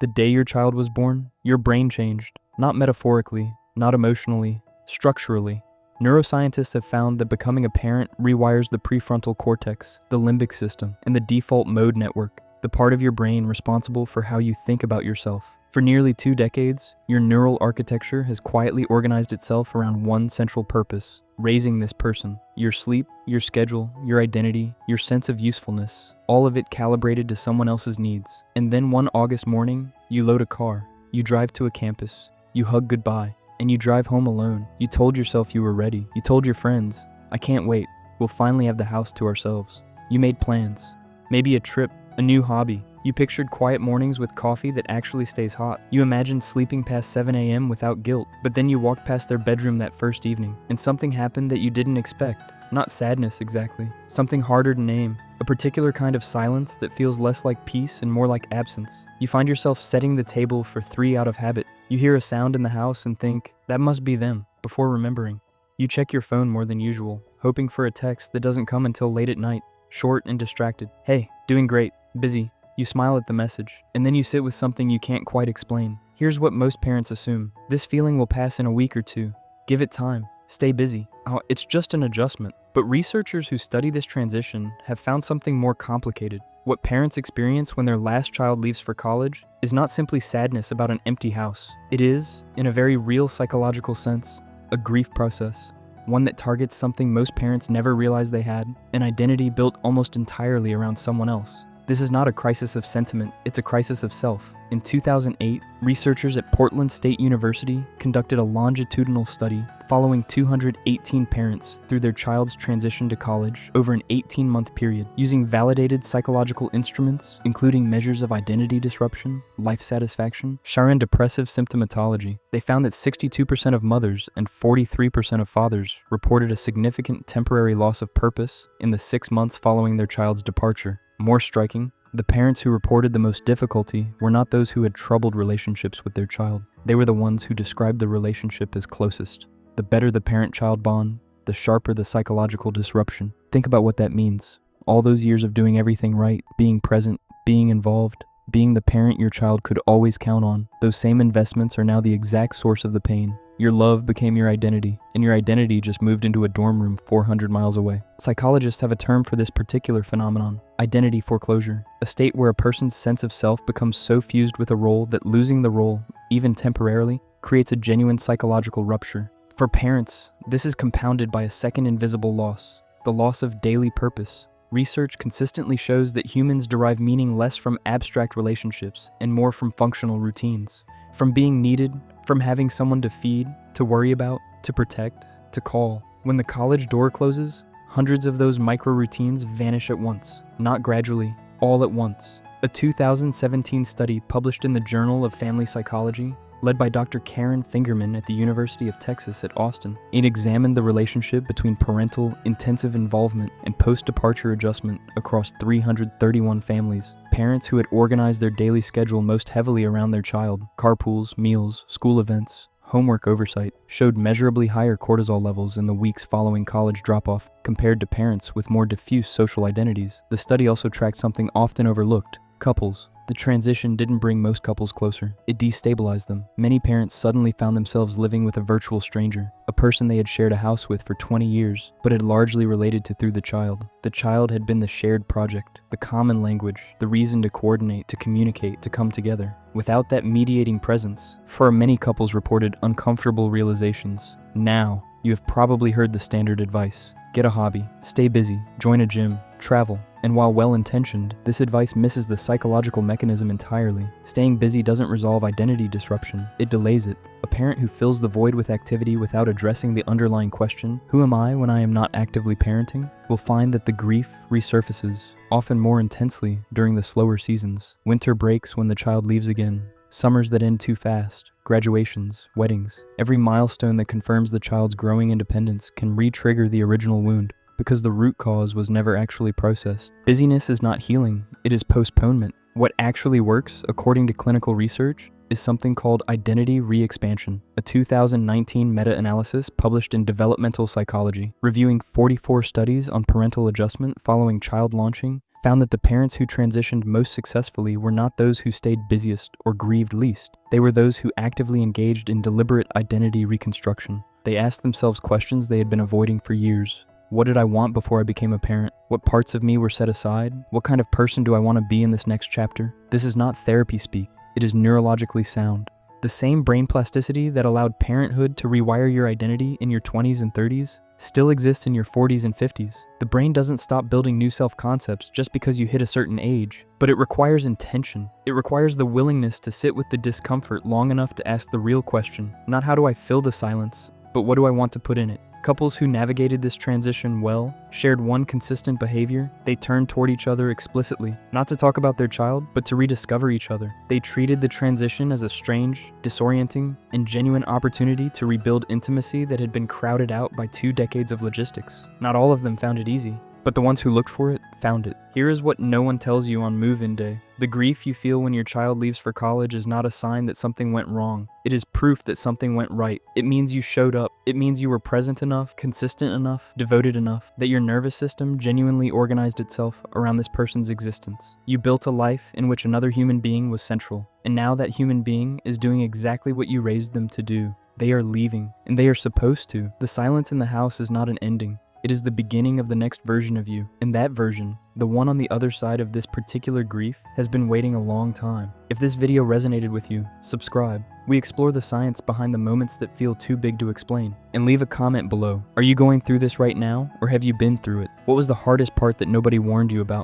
The day your child was born, your brain changed. Not metaphorically, not emotionally, structurally. Neuroscientists have found that becoming a parent rewires the prefrontal cortex, the limbic system, and the default mode network, the part of your brain responsible for how you think about yourself. For nearly 2 decades, your neural architecture has quietly organized itself around one central purpose: raising this person. Your sleep, your schedule, your identity, your sense of usefulness, all of it calibrated to someone else's needs. And then one August morning, you load a car, you drive to a campus, you hug goodbye, and you drive home alone. You told yourself you were ready. You told your friends, "I can't wait. We'll finally have the house to ourselves." You made plans. Maybe a trip, a new hobby. You pictured quiet mornings with coffee that actually stays hot. You imagined sleeping past 7 a.m. without guilt. But then you walked past their bedroom that first evening, and something happened that you didn't expect. Not sadness exactly. Something harder to name. A particular kind of silence that feels less like peace and more like absence. You find yourself setting the table for 3 out of habit. You hear a sound in the house and think, "That must be them," before remembering. You check your phone more than usual, hoping for a text that doesn't come until late at night. Short and distracted. "Hey, doing great. Busy." You smile at the message, and then you sit with something you can't quite explain. Here's what most parents assume. This feeling will pass in a week or 2. Give it time. Stay busy. Oh, it's just an adjustment. But researchers who study this transition have found something more complicated. What parents experience when their last child leaves for college is not simply sadness about an empty house. It is, in a very real psychological sense, a grief process. One that targets something most parents never realized they had, an identity built almost entirely around someone else. This is not a crisis of sentiment, it's a crisis of self. In 2008, researchers at Portland State University conducted a longitudinal study following 218 parents through their child's transition to college over an 18-month period, using validated psychological instruments, including measures of identity disruption, life satisfaction, and depressive symptomatology. They found that 62% of mothers and 43% of fathers reported a significant temporary loss of purpose in the 6 months following their child's departure. More striking, the parents who reported the most difficulty were not those who had troubled relationships with their child. They were the ones who described the relationship as closest. The better the parent-child bond, the sharper the psychological disruption. Think about what that means. All those years of doing everything right, being present, being involved, being the parent your child could always count on. Those same investments are now the exact source of the pain. Your love became your identity, and your identity just moved into a dorm room 400 miles away. Psychologists have a term for this particular phenomenon: identity foreclosure, a state where a person's sense of self becomes so fused with a role that losing the role, even temporarily, creates a genuine psychological rupture. For parents, this is compounded by a second invisible loss, the loss of daily purpose. Research consistently shows that humans derive meaning less from abstract relationships and more from functional routines. From being needed, from having someone to feed, to worry about, to protect, to call. When the college door closes, hundreds of those micro-routines vanish at once, not gradually, all at once. A 2017 study published in the Journal of Family Psychology, led by Dr. Karen Fingerman at the University of Texas at Austin, it examined the relationship between parental intensive involvement and post-departure adjustment across 331 families. Parents who had organized their daily schedule most heavily around their child, carpools, meals, school events, homework oversight, showed measurably higher cortisol levels in the weeks following college drop-off compared to parents with more diffuse social identities. The study also tracked something often overlooked: couples. The transition didn't bring most couples closer. It destabilized them. Many parents suddenly found themselves living with a virtual stranger, a person they had shared a house with for 20 years, but had largely related to through the child. The child had been the shared project, the common language, the reason to coordinate, to communicate, to come together. Without that mediating presence, for many couples reported uncomfortable realizations. Now, you have probably heard the standard advice: get a hobby, stay busy, join a gym, travel. And while well-intentioned, this advice misses the psychological mechanism entirely. Staying busy doesn't resolve identity disruption, it delays it. A parent who fills the void with activity without addressing the underlying question, "Who am I when I am not actively parenting?" will find that the grief resurfaces, often more intensely during the slower seasons. Winter breaks when the child leaves again. Summers that end too fast. Graduations, weddings. Every milestone that confirms the child's growing independence can re-trigger the original wound, because the root cause was never actually processed. Busyness is not healing, it is postponement. What actually works, according to clinical research, is something called identity re-expansion, a 2019 meta-analysis published in Developmental Psychology, reviewing 44 studies on parental adjustment following child launching, found that the parents who transitioned most successfully were not those who stayed busiest or grieved least. They were those who actively engaged in deliberate identity reconstruction. They asked themselves questions they had been avoiding for years. What did I want before I became a parent? What parts of me were set aside? What kind of person do I want to be in this next chapter? This is not therapy speak. It is neurologically sound. The same brain plasticity that allowed parenthood to rewire your identity in your 20s and 30s still exists in your 40s and 50s. The brain doesn't stop building new self-concepts just because you hit a certain age, but it requires intention. It requires the willingness to sit with the discomfort long enough to ask the real question, not how do I fill the silence, but what do I want to put in it? Couples who navigated this transition well shared one consistent behavior. They turned toward each other explicitly, not to talk about their child, but to rediscover each other. They treated the transition as a strange, disorienting, and genuine opportunity to rebuild intimacy that had been crowded out by 2 decades of logistics. Not all of them found it easy, but the ones who looked for it found it. Here is what no one tells you on move-in day. The grief you feel when your child leaves for college is not a sign that something went wrong. It is proof that something went right. It means you showed up. It means you were present enough, consistent enough, devoted enough, that your nervous system genuinely organized itself around this person's existence. You built a life in which another human being was central, and now that human being is doing exactly what you raised them to do. They are leaving, and they are supposed to. The silence in the house is not an ending. It is the beginning of the next version of you, and that version, the one on the other side of this particular grief, has been waiting a long time. If this video resonated with you, subscribe. We explore the science behind the moments that feel too big to explain. And leave a comment below. Are you going through this right now, or have you been through it? What was the hardest part that nobody warned you about?